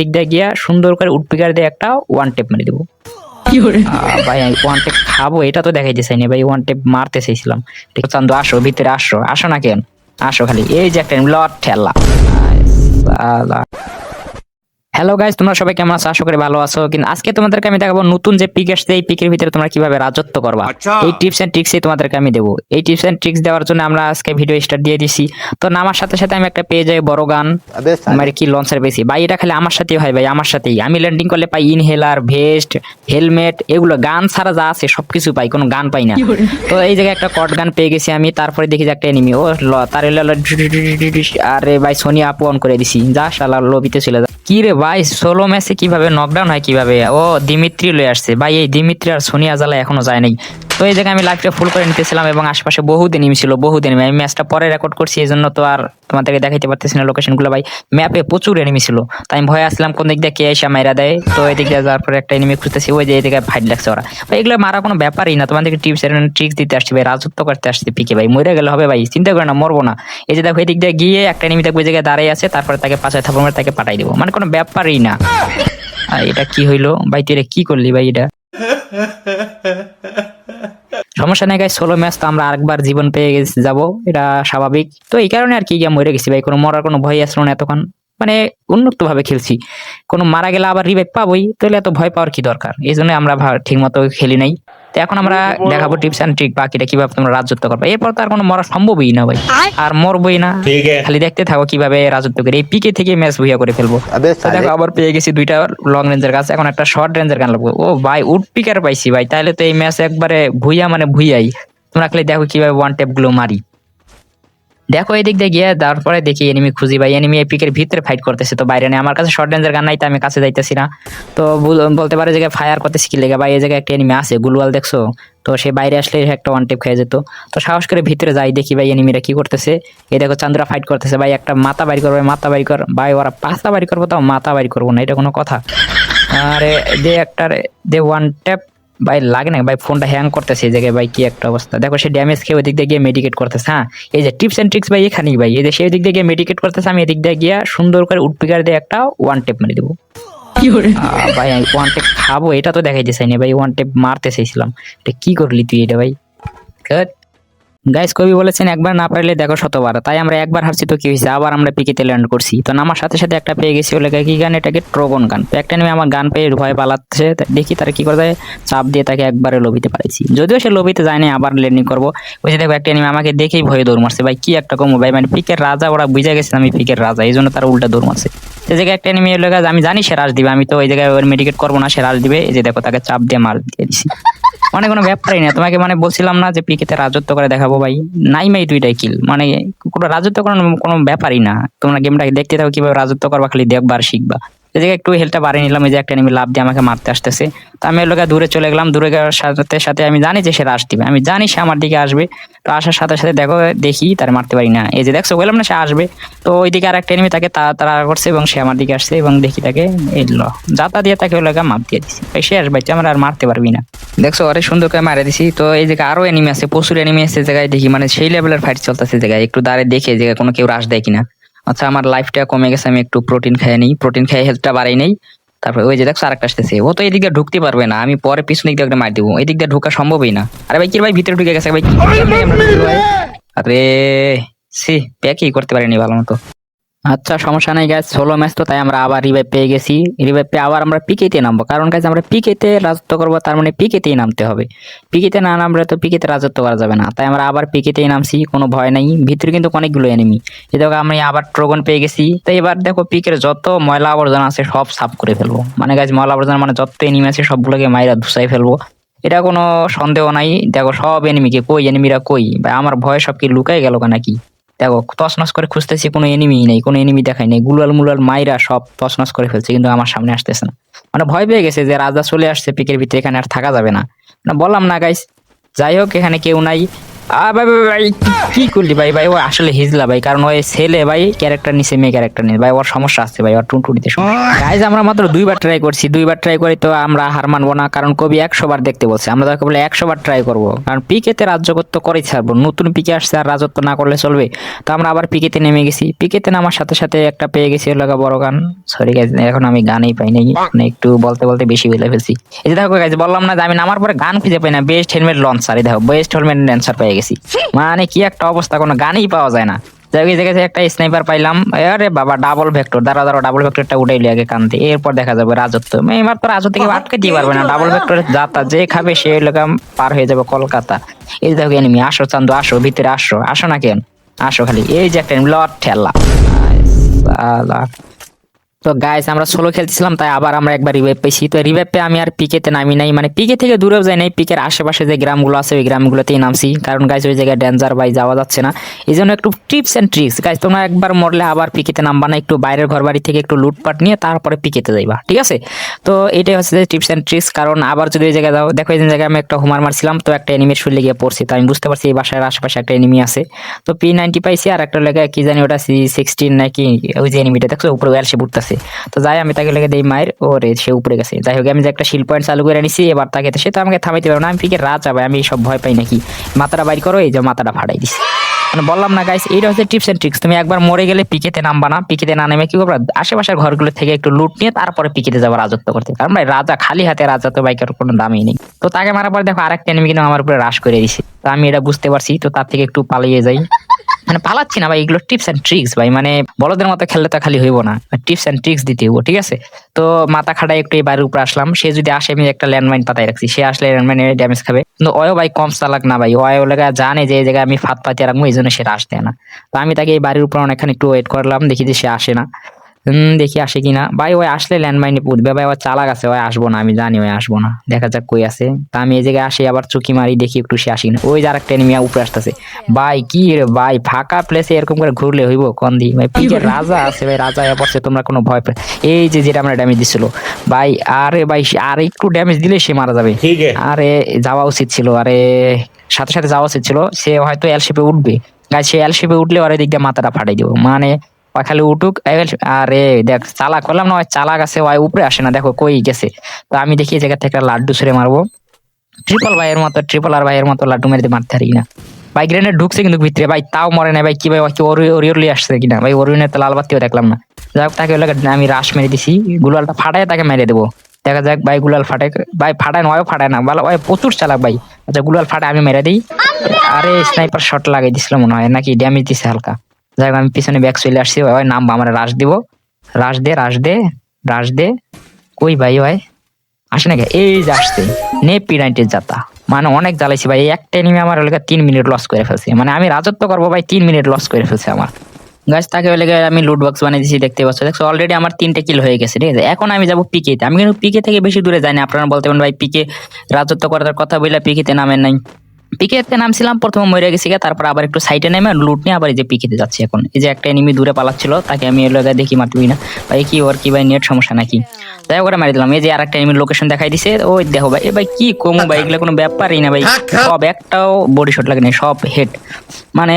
দিক দিয়ে গিয়া সুন্দর করে উডপিকার দিয়ে একটা ওয়ান টেপ মেরে দেবো। ভাই আমি ওয়ান টেপ খাবো এটা তো দেখাইতে চাইনি ভাই, ওয়ান টেপ মারতে চাইছিলাম। ঠিক আছে চান্দু আসো ভিতরে, আসো আসো না কেন, আসো খালি এই যে একটা লট ঠেলা। হ্যালো গাইস, তোমরা সবাই কেমন আছো? আশা করি ভালো আছো। কিন্তু আজকে তোমাদেরকে আমি দেখাবো নতুন যে পিক আসছে, এই পিকের ভিতরে তোমরা কিভাবে রাজত্ব করবা। এই টিপস এন্ড ট্রিক্সই তোমাদেরকে আমি দেবো। এই টিপস এন্ড ট্রিক্স দেওয়ার জন্য আমরা আজকে ভিডিও স্টার্ট দিয়ে দিছি। তো নামার সাথে সাথে আমি একটা পেয়ে যাই বড় গান, মানে কি লঞ্চার বেশি ভাই, এটা খালি আমার সাথেই হয় ভাই, আমার সাথেই। আমি ল্যান্ডিং করলে পাই ইনহেলার, ভেস্ট, হেলমেট, এগুলো গান ছাড়া যা আছে সবকিছু পাই, কোনো গান পাই না। তো এই জায়গায় একটা কট গান পেয়ে গেছি আমি। তারপরে দেখি যে একটা এনিমি, ও তার আরে ভাই সোনিয়া আপু অন করে দিছি, যা শালা লবিতে চলে যা। কি রে ভাই সোলো ম্যাচে কিভাবে নকডাউন হয় কিভাবে? ও দিমিত্রি লয়ে আসছে ভাই, এই দিমিত্রি আর সোনিয়া জালা এখনো যায় নাই। তো এই জায়গায় আমি লাইভটা ফুল করে নিতেছিলাম এবং আশেপাশে বহুত এনিমি ছিল, বহুত এনিমি। আমি ম্যাচটা পরে রেকর্ড করছি, এই জন্য তো আর তোমাদেরকে দেখাইতে পারতেছি না লোকেশন গুলো ভাই। ম্যাপে প্রচুর এনিমি ছিল, তাই আমি ভয় আসলাম কোন দিক দিয়ে কে এসে মাইরা দেয়। তো এদিক দিয়ে যাওয়ার পরে একটা এনিমি খুঁজতেছি, ওই যে এদিকে ফাইট লাগছে ওরা ভাই। এগুলো মারা কোনো ব্যাপারই না, তোমাদেরকে টিপস এন্ড ট্রিক্স দিতে আসছি ভাই, রাজত্ব করতে আসছি পিকে ভাই। মরে গেলে হবে ভাই, চিন্তা করে না, মরবো না। এই যে দেখো এদিক দিয়ে গিয়ে একটা এনিমি দেখবো ওই জায়গায় দাঁড়িয়ে আছে, তারপরে তাকে পাশে থাপড় মেরে তাকে পাঠাই দেবো, মানে কোনো ব্যাপারই না। এটা কি হইলো ভাই, তুই এটা কি করলি ভাই? এটা সমস্যা নাই গাইস, সোলো ম্যাচ তো আমরা আরেকবার জীবন পেয়ে যাবো, এটা স্বাভাবিক। তো এই কারণে আর কি গিয়ে মরে গেছি ভাই, কোনো মরার কোনো ভয় আসলো না এতক্ষণ, মানে উন্নত ভাবে খেলছি। কোনো মারা গেলে আবার রিভাইভ পাবোই, তাহলে এত ভয় পাওয়ার কি দরকার? এই জন্য আমরা ঠিক মতো খেলি নাই। তো এখন আমরা দেখাবো টিপস এন্ড ট্রিক, বাকিটা কিভাবে তোমরা রাজত্ব করবে। এরপর তো আর কোনো মরা সম্ভবই না ভাই, আর মরবই না। খালি দেখতে থাকো কিভাবে রাজত্ব করে এই পিকে থেকে ম্যাচ ভুইয়া করে ফেলবো। তো দেখো আবার পেয়ে গেছি দুইটা লং রেঞ্জের কাছে, এখন একটা শর্ট রেঞ্জের গান লাগবে। ও ভাই উড পিকার পাইছি ভাই, তাহলে তো এই ম্যাচ একবারে ভুইয়া মানে ভুইয়াই। তোমরা খালি দেখো কিভাবে ওয়ান টেপ গুলো মারি। দেখো এই দিক দিয়ে গিয়ে তারপরে দেখি এনিমি খুঁজি ভাই, এনিমি এই পিকের ভিতরে ফাইট করতেছে, তো বাইরে নেই। আমার কাছে শর্ট রেঞ্জের গান নাই, তো আমি কাছে যাইতেছি না। তো বলতে পারে জায়গায় ফায়ার করতেছি কি লেগে ভাই, এই জায়গায় একটা এনিমি আছে গুলওয়াল, দেখছো? তো সে বাইরে আসলে একটা ওয়ান টেপ খেয়ে যেত। তো সাহস করে ভিতরে যাই, দেখি ভাই এনিমিরা কি করতেছে। এই দেখো চান্দুরা ফাইট করতেছে ভাই, একটা মাথা বাড়ি করবে, মাথা বাড়ি কর ভাই, ওরা পাঁচটা বাড়ি করবো তাও মাথা বাড়ি করবো না, এটা কোনো কথা? আরে দে একটা দে ওয়ান ট্যাপ ভাই, লাগে না ভাই, ফোনটা হ্যাং করতেছে এই জায়গায় ভাই, কি একটা অবস্থা। দেখো সে ড্যামেজ খেয়ে ওই দিক দিয়ে গিয়ে মেডিকেট করতেছে। হ্যাঁ এই যে টিপস এন্ড ট্রিক্স ভাই এখানেই ভাই, এই যে সেই দিক দিয়ে গিয়ে মেডিকেট করতেছে, আমি এদিক দিয়ে গিয়ে সুন্দর করে উডপিকার দিয়ে একটা ওয়ান টেপ মেরে দেবো। ভাই আমি ওয়ান টেপ খাবো এটা তো দেখাইতে চাইনি ভাই, ওয়ান টেপ মারতে চাইছিলাম। এটা কি করলি তুই এটা ভাই? গাইস কবি বলেছেন একবার না পারলে দেখো শতবার, তাই আমরা একবার হারছি তো কি হয়েছে, আবার আমরা পিকেতে ল্যান্ড করছি। তো নামার সাথে সাথে একটা পেয়ে গেছি, ওলে কি গান, এটাকে ট্রোগন গান। তো একটা নেমে আমার গান পেয়ে ভয় পালাচ্ছে, দেখি তারা কি করে যায়, চাপ দিয়ে তাকে একবারে লবিতে পাঠাইছি। যদিও সে লবিতে যায়নি, আবার ল্যান্ডিং করবো। ওই যে দেখো একটা নেমে আমাকে দেখেই ভয়ে দৌড় মারছে ভাই, কি একটা কমো ভাই, মানে পিকের রাজা, ওরা বুঝে গেছে আমি পিকের রাজা, এই জন্য তারা উল্টা দৌড় মারছে। এই জায়গায় একটা নেমে এলো, আমি জানি সে রাজ দিবে, আমি তো ওই জায়গায় মেডিকেট করবো না, সে রাজ দিবে। এই যে দেখো তাকে চাপ দিয়ে মার দিয়ে দিছি, মানে কোনো ব্যাপারই না। তোমাকে মানে বলছিলাম না যে পিকেতে রাজত্ব করে দেখাবো ভাই, নাই মাই দুইটাই কিল, মানে কোনো রাজত্ব করার কোনো ব্যাপারই না। তোমরা গেমটাকে দেখতে থাকো কিভাবে রাজত্ব করবা, খালি দেখবা আর শিখবা। এই জায়গায় একটু হেলটা বাড়িয়ে নিলাম, এই যে একটা এনিমি লাভ দিয়ে আমাকে মারতে আসতেছে। তো আমি ওর লোকে দূরে চলে গেলাম, দূরে যাওয়ার সাথে সাথে আমি জানি যে সে রাশ দিবে, আমি জানি সে আমার দিকে আসবে। তো আসার সাথে সাথে দেখো দেখি তার মারতে পারি না, এই যে দেখছো বললাম না সে আসবে। তো ওইদিকে আর একটা এনিমি তাকে তাড়া করছে এবং সে আমার দিকে আসছে, এবং দেখি তাকে এলো যাতা দিয়ে তাকে ওর লোকে মার দিয়ে দিছি ভাই, সে আসবে আমার আর মারতে পারবি না। দেখছো অনেক সুন্দর করে মারে দিছি। তো এই জায়গায় আরো এনিমি আছে, প্রচুর এনিমি আছে জায়গায়, দেখি মানে সেই লেভেলের ফাইট চলতেছে জায়গায়, একটু দাঁড়িয়ে দেখে জায়গায় কোনো কেউ রাশ দেয় কিনা। আচ্ছা আমার লাইফটা কমে গেছে, আমি একটু প্রোটিন খেয়ে নিই, প্রোটিন খেয়ে হেলথটা বাড়াই নেই। তারপরে ওই যে দেখছো আরেকটা আসতেছে, ও তো এদিক দিয়ে ঢুকতে পারবে না, আমি পরে পিছনে দিক দিয়ে মার দিবো, এদিক দিয়ে ঢোকা সম্ভবই না। আরে ভাই কি ভাই ভিতরে ঢুকে গেছে ভাই, আরে সি প্যাকই করতে পারিনি ভালো মতো। আচ্ছা সমস্যা নাই গাইস, সোলো ম্যাচ তো, তাই আমরা আবার রিভাইভ পেয়ে গেছি। রিভাইভ পেয়ে আবার আমরা পিকেতে নামবো, কারণ গাইস আমরা পিকেতে রাজত্ব করবো, তার মানে পিকেতেই নামতে হবে। পিকেতে না নামলে তো পিকেতে রাজত্ব করা যাবে না, তাই আমরা আবার পিকেতেই নামছি, কোনো ভয় নাই। ভিতরে কিন্তু অনেকগুলো এনিমি, এই দেখো আমি আবার ট্রোগন পেয়ে গেছি। তো এবার দেখো পিকের যত ময়লা আবর্জনা আছে সব সাফ করে ফেলবো, মানে গাইস ময়লা আবর্জনা মানে যত এনিমি আছে সবগুলোকে মাইরা ধুসাই ফেলবো, এটা কোনো সন্দেহ নাই। দেখো সব এনিমিকে, কই এনিমিরা কই ভাই, আমার ভয় সব কি লুকাই গেল নাকি? দেখো তছনছ করে খুঁজতেছি, কোনো এনিমি নেই, কোনো এনিমি দেখাই নেই, গুলাল মুলাল মাইরা সব তছনছ করে ফেলছে, কিন্তু আমার সামনে আসতেছে না। মানে ভয় পেয়ে গেছে যে রাজা চলে আসছে পিকের ভিতরে, এখানে আর থাকা যাবে না। না বললাম না গাইস, যাই হোক এখানে কেউ নাই। ভাই ভাই ভাই, কি করলি ভাই? ভাই ও আসলে হিজলা ভাই, কারণ ওই ছেলে ভাই ক্যারেক্টার নিছে, মেয়ে ক্যারেক্টার নিছে ভাই, ওর সমস্যা আছে ভাই, ওর টুনটুনিতে গাইজ। আমরা মাত্র 2 বার ট্রাই করছি, 2 বার ট্রাই করি তো আমরা হার মানবো না, কারণ কবি 100 বার দেখতে বলছে, আমরা তাকে বলে 100 বার ট্রাই করবো, কারণ পিকেতে রাজ্যগত করেই ছাড়বো, নতুন পিকে আসছে আর রাজত্ব না করলে চলবে। তো আমরা আবার পিকেতে নেমে গেছি, পিকেতে নামার সাথে সাথে একটা পেয়ে গেছি লাগা বড় গান। সরি গাইজ, এখন আমি গানই পাই নাই, মানে একটু বলতে বলতে বেশি বলে ফেলছি। এই যে দেখো গাইজ, বললাম না যে আমি নামার পরে গান খুঁজে পাই না, বেস্ট হেলমেট লঞ্চার, এই দেখো বেস্ট হেলমেট লঞ্চার পেয়ে গেছি। মানে কি একটা অবস্থা, কোনো গানই পাওয়া যায় না। যাই হোক, এই জায়গায় একটা স্নাইপার পাইলাম, আরে বাবা ডাবল ভেক্টর, দাঁড়া দাঁড়া, ডাবল ভেক্টরটা উঠাইলি আগে কানতে, এরপর দেখা যাবে রাজত্ব। এবার তো রাজত্ব থেকে আটকে দিয়ে পারবে না, ডাবল ভেক্টর যাতা যে খাবে সে এলাকা পার হয়ে যাবে কলকাতা। এই দেখো এনিমি, আসো চান্দু আসো, ভিতরে আসো, আসো না কেন, আসো খালি। এই যে একটা লট ঠেলা সালা। তো গাইস, আমরা সোলো খেলতেছিলাম, তাই আবার আমরা একবার রিভাইভ পেয়েছি। তো রিভাইভ পেয়ে আমি আর পিকেতে নামি নাই, মানে পিকে থেকে দূরেও যাই নাই, পিকের আশেপাশে যে গ্রামগুলো আছে ওই গ্রামগুলোতেই নামছি, কারণ গাইস ওই জায়গায় ডেঞ্জার ভাই, যাওয়া যাচ্ছে না। এই জন্য একটু টিপস এন্ড ট্রিক্স গাইস, তোমরা একবার মরলে আবার পিকেতে নামবা না, একটু বাইরের ঘর বাড়ি থেকে একটু লুটপাট নিয়ে তারপরে পিকেতে যাইবা, ঠিক আছে? তো এটাই হচ্ছে যে টিপস এন্ড ট্রিক্স, কারণ আবার যদি ওই জায়গায় যাও, দেখো এই জায়গায় আমি একটা হুমার মারছিলাম, তো একটা এনিমির শুলে গিয়ে পড়ছি, তো আমি বুঝতে পারছি এই বাসার আশেপাশে একটা এনিমি আছে। তো P90 পাইছি, আর একটা লেগে কি জানি ওটা C16 নাকি, ওই যে এনিমিটা দেখছো উপরে ওয়ালসে উঠতেছে। তো যাই আমি তাকে লেগে দেই মায়ের, ওরে সে উপরে গেছে। যাই হোক, আমি যে একটা শিল পয়েন্ট চালু করে নিছি, এবার তাকে সে তো আমাকে থামাইতে পারবে না, আমি পিকে রাজা ভাই, আমি সব ভয় পাই নাকি। মাথাটা বাইর করো, এই যে মাথাটা ফাটাই দিছি। মানে বললাম না গাইস, এইটা হচ্ছে টিপস এন্ড ট্রিক্স, তুমি একবার মরে গেলে পিকেতে নামবা না, পিকেতে না নেমে কি করবা, আশেপাশের ঘরগুলো থেকে একটু লুট নিয়ে তারপরে পিকেতে যাবো রাজত্ব করতে, কারণ ভাই রাজা খালি হাতে রাজা তো বাইকের কোনো দামই নেই। তো তাকে মারার পর দেখো আরেকটা এনিমি কিন্তু আমার উপরে রাশ করে দিছে, তো আমি এটা বুঝতে পারছি, তো তার থেকে একটু পালিয়ে যাই। মানে পালাচ্ছি না ভাই, এগুলো টিপস এন্ড ট্রিক্স ভাই, মানে বলদের মতো খেললে তো খালি হইব না, টিপস এন্ড ট্রিক্স দিতে হইব, ঠিক আছে? তো মাথা খাটাই একটু এই বাড়ির উপরে আসলাম, সে যদি আসে আমি একটা ল্যান্ডমাইন পাতায় রাখছি, সে আসলে ল্যান্ডমাইনে ড্যামেজ খাবে, কিন্তু ওয়ও ভাই কম চালাক না ভাই, ওয়ও লেগা জানে যে এই জায়গায় আমি ফাঁদ পাতিয়ে রাখবো, এই জন্য সে রাশ দেয় না। তো আমি তাকে এই বাড়ির উপর অনেকখানি একটু ওয়েট করলাম, দেখি যে সে আসে না। দেখি আসে কিনা ভাই, ওই আসলে ল্যান্ডমাইনে পুঁতবে ভাই, ওই চালাক আছে, ওই আসবো না, আমি জানি ওই আসবো না, দেখা যাক কই আছে। তা আমি এই জায়গায় আসি, আবার চুকি মারি, দেখি একটু সে আসি না, ওই যে আরেকটা এনিমি উপরে আসতেছে। ভাই কি রে ভাই, ফাঁকা প্লেসে এরকম করে ঘুরলে হইব কোন দি ভাই, পিকের রাজা আছে ভাই, রাজা এ পড়ছে, তোমরা কোনো ভয় পাই। এই যে যেটা আমরা ড্যামেজ দিছিল ভাই, আরে ভাই আর একটু ড্যামেজ দিলে সে মারা যাবে, আরে যাওয়া উচিত ছিল, আরে সাথে সাথে যাওয়া উচিত ছিল, সে হয়তো এলশিপে উঠবে গাই, সে এলশিপে উঠলে আর দিক দিয়ে মাথাটা ফাটাই দিব, মানে ওই খালি উঠুক। আরে দেখ চালাক করলাম না, ওই চালাক আছে, ওই উপরে আসে না, দেখো কই গেছে। তো আমি দেখি এই জায়গা থেকে একটা লাড্ডু ছুঁড়ে মারবো, ট্রিপল ভাইয়ের মতো, ট্রিপল আর ভাইয়ের মতো লাড্ডু মেরে মারতে পারি না ভাই। গ্রেনেড ঢুকছে কিন্তু ভিতরে ভাই, তাও মরে না ভাই, কি ভাই কি ওরিয়রলি আসছে কিনা ভাই, ওরিয়নের তো লাল বাতিও দেখলাম না। যাই হোক, তাকে আমি রাশ মেরে দিছি, গুলালটা ফাটায় তাকে মেরে দেবো, দেখা যাক ভাই। গুলাল ফাটে ভাই, ফাটায় নয় ফাটায় না ভালো ভাই, প্রচুর চালাক ভাই। আচ্ছা গুলাল ফাটায়, আমি মেরে দিই। আরে স্নাইপার শট লাগাই দিছিল মনে হয়, নাকি ড্যামেজ দিছে হালকা। যাই হোক, আমি পিছনে ব্যাক চলে আসছি, ওই নাম আমার রাশ দিব, রাশ দে রাশ দে রাশ দে, কই ভাই ভাই আসে নাকি, এই যে আসছে নে P90 যাতা। মানে অনেক জ্বালাইছি ভাই, একটা এনিমি আমার ওই 3 মিনিট লস করে ফেলছে, মানে আমি রাজত্ব করবো ভাই, 3 মিনিট লস করে ফেলছে আমার গাছ। তাকে ওই আমি লুট বক্স বানিয়ে দিয়েছি, দেখতে পাচ্ছ, দেখছো অলরেডি আমার 3টে কিল হয়ে গেছে, ঠিক আছে? এখন আমি যাবো পিকেতে, আমি কিন্তু পিকে থেকে বেশি দূরে যাই না। আপনারা বলতে পারেন ভাই পিকে রাজত্ব করার কথা বললে পিকেতে নামেন নাই, পিকেতে নামছিলাম প্রথমে মরে গেছি, তারপর আবার একটু সাইডে নেমে লুট নিয়ে আবার এই যে পিকেতে যাচ্ছি এখন। এই যে একটা এনিমি দূরে পালাচ্ছিল, তাকে আমি এর লগে দেখি মারতেই না ভাই, কি ওর কি ভাই নেট সমস্যা নাকি, তাই ওরা মারি দিলাম। এই যে আরেকটা এনিমির লোকেশন দেখাই দিছে, ওই দেখো ভাই, এ ভাই কি কমু ভাই, এগুলো কোনো ব্যাপারই না ভাই, সব একটাও বডি শট লাগে না, সব হেড। মানে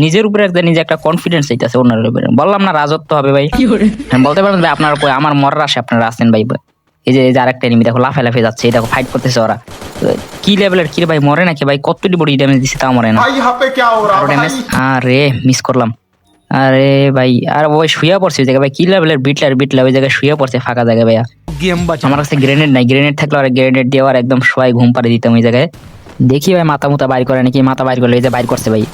নিজের উপরে নিজে একটা কনফিডেন্স চাইতেছে অন্যের উপরে, বললাম না রাজত্ব হবে ভাই। বলতে পারেন ভাই আপনার উপরে আমার মরার আসে, আপনারা আছেন ভাই। এই যে আরেকটা এনিমি দেখো লাফে লাফে যাচ্ছে, এই দেখো ফাইট করতেছে ওরা, কি লেভেলের কি রে ভাই, মরে নাকি ভাই, কতটি বডি ড্যামেজ দিছে তাও মরে না, আরো ড্যামেজ। আরে মিস করলাম, আরে ভাই আর ওই শুয়ে পড়ছে ওই জায়গায় ভাই, কি লেভেলের বিটলা ওই জায়গায় শুয়ে পড়ছে ফাঁকা জায়গায় ভাইয়া। আমার কাছে গ্রেনেড নাই, গ্রেনেড থাকলে আর গ্রেনেড দিয়ে আর একদম সবাই ঘুম পাড়ে দিতাম ওই জায়গায়। দেখি ভাই মাথা মুতা বাইর করে নাকি, মাথা বাইর করলে এই যে বাইর করছে ভাই,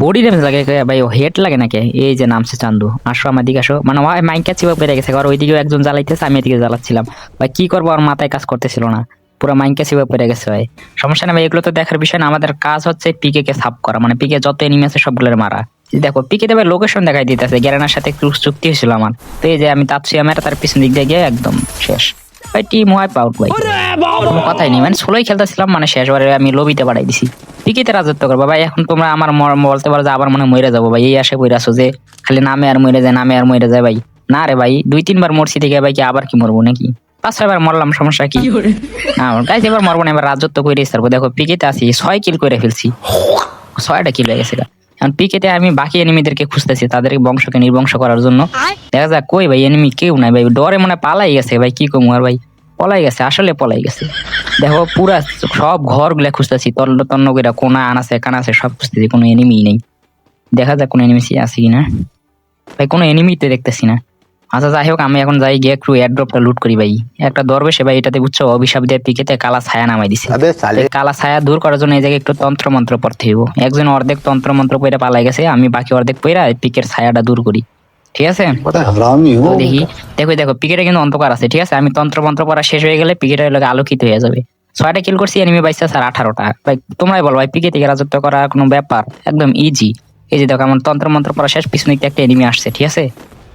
বডি ড্যামেজ লাগে ভাই, ও হেড লাগে নাকি। এই যে নামছে চান্দু, আসো আমার দিকে আসো, মানে মাইনকা চিপা পেরে গেছে, আর ওইদিকেও একজন জ্বালাইতেছে, আমি এদিকে জ্বালাচ্ছিলাম ভাই, কি করবো আর মাথায় কাজ করতেছিল না, পুরো মাইনকা চিপা পেরে গেছে ভাই। সমস্যা নেই ভাই, এগুলো তো দেখার বিষয় না, আমাদের কাজ হচ্ছে পিকে কে সাফ করা, মানে পিকে যত এনিমি আছে সবগুলোর মারা। দেখো পিকে দেবে লোকেশন দেখাই দিতেছে, গ্যারেনার সাথে চুক্তি হয়েছিল আমার, তো এই যে আমি তাৎসিয়া মেরে তার পিছন দিক দিয়ে গিয়ে একদম শেষ ভাই, টিম ওয়াইপ আউট ভাই, কোনো কথাই নেই। মানে ষোলোই খেলতেছিলাম, মানে শেষবারে আমি লবিতে বাড়াই দিছি, পিকেতে রাজত্ব করবো ভাই। এখন তোমরা আমার বলতে পারো যে আবার মনে মরে যাবো ভাই, এই আশে বইরা আছো যে খালি নামে আর মরে যায়, নামে আর মরে যায় ভাই। না রে ভাই, 2-3 বার মরছি থেকে ভাই, কি আবার কি মরবো নাকি, 5-6 বার মরলাম, সমস্যা কি? না গাইস এবার মরবো না, এবার রাজত্ব করে সারবো। দেখো পিকেতে আছি, 6 কিল করে ফেলছি, 6টা কিল হয়ে গেছে গা। এখন পিকেতে আমি বাকি এনিমিদেরকে খুঁজতেছি তাদের বংশকে নির্বংশ করার জন্য। দেখা যাক কই ভাই এনিমি কেউ নাই ভাই, ডরে মনে হয় পালাই গেছে ভাই, কি কমু আর ভাই, পলাই গেছে, আসলে পলাই গেছে। দেখো পুরা সব ঘর গুলা খুঁজতেছি, তন্ন তন্ন করে কোনা আনাছে কানাছে সব খুঁজতেছি, কোনো এনিমি নেই। দেখা যাক কোনো এনিমি আছে কিনা ভাই, কোনো এনিমিতে দেখতেছি না। আচ্ছা যাই হোক, আমি এখন যাই গিয়ে একটু এয়ারড্রপটা লুট করি ভাই। একটা দরবেশে ভাই এটাতে বুঝছো অভিশাপ দিয়ে পিকেতে কালা ছায়া নামাই দিছে। এই কালা ছায়া দূর করার জন্য এই জায়গায় একটু তন্ত্র মন্ত্র পড়তে হইব। একজন অর্ধেক তন্ত্র মন্ত্র পইরা পালাই গেছে, আমি বাকি অর্ধেক পইরা পিকের ছায়াটা দূর করি, ঠিক আছে? তো দেখি, দেখো দেখো পিকেটে কিন্তু অন্ধকার আছে, ঠিক আছে? আমি তন্ত্র মন্ত্র পড়া শেষ হয়ে গেলে পিকেটের লোক আলোকিত হয়ে যাবে। 6টা কিল করছি, এনিমি বাইসা স্যার 18টা। ভাই তোমরাই বলো ভাই, পিকে থেকে রাজত্ব করা কোনো ব্যাপার? একদম ইজি। এই যে দেখো আমার তন্ত্র মন্ত্র পড়া শেষ, পিছনে একটা এনিমি আসছে, ঠিক আছে?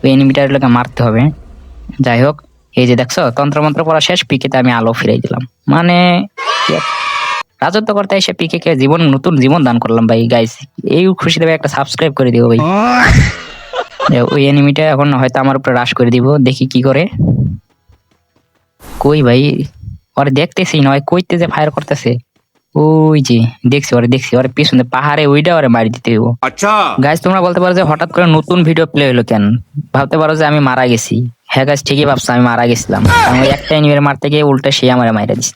ওই এনিমিটার লোকে মারতে হবে। যাই হোক, এই যে দেখছো তন্ত্র মন্ত্র পড়া শেষ, পিকেতে আমি আলো ফিরাই দিলাম। মানে রাজত্ব করতে এসে পিকে কে জীবন, নতুন জীবন দান করলাম ভাই। গাইস এই খুশিতে ভাই একটা সাবস্ক্রাইব করে দিও ভাই। ওই এনিমিটা এখন হয়তো আমার উপরে রাশ করে দিব, দেখি কি করে। কই ভাই, ওরে দেখতেছি না, ওই কইতে যে ফায়ার করতেছে, ওই যে দেখছি ওরে, দেখছি ওরে পিছনে পাহাড়ে, ওইটা ওরে মারি দিতে হইব। আচ্ছা গাইস তোমরা বলতে পারো যে হঠাৎ করে নতুন ভিডিও প্লে হলো কেন, ভাবতে পারো যে আমি মারা গেছি। হ্যাঁ গাইস ঠিকই ভাবছো, আমি মারা গেছিলাম, কারণ ওই একটা এনিমির মারতে গিয়ে উল্টা সে আমারে মাইরা দিচ্ছে।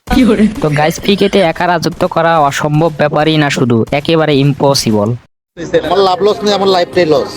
তো গাইস পিকেতে একা রাজত্ব করা অসম্ভব ব্যাপারই না, শুধু একেবারে ইম্পসিবল। আমার লাভ লস নেই, আমার লাইফটাই লস।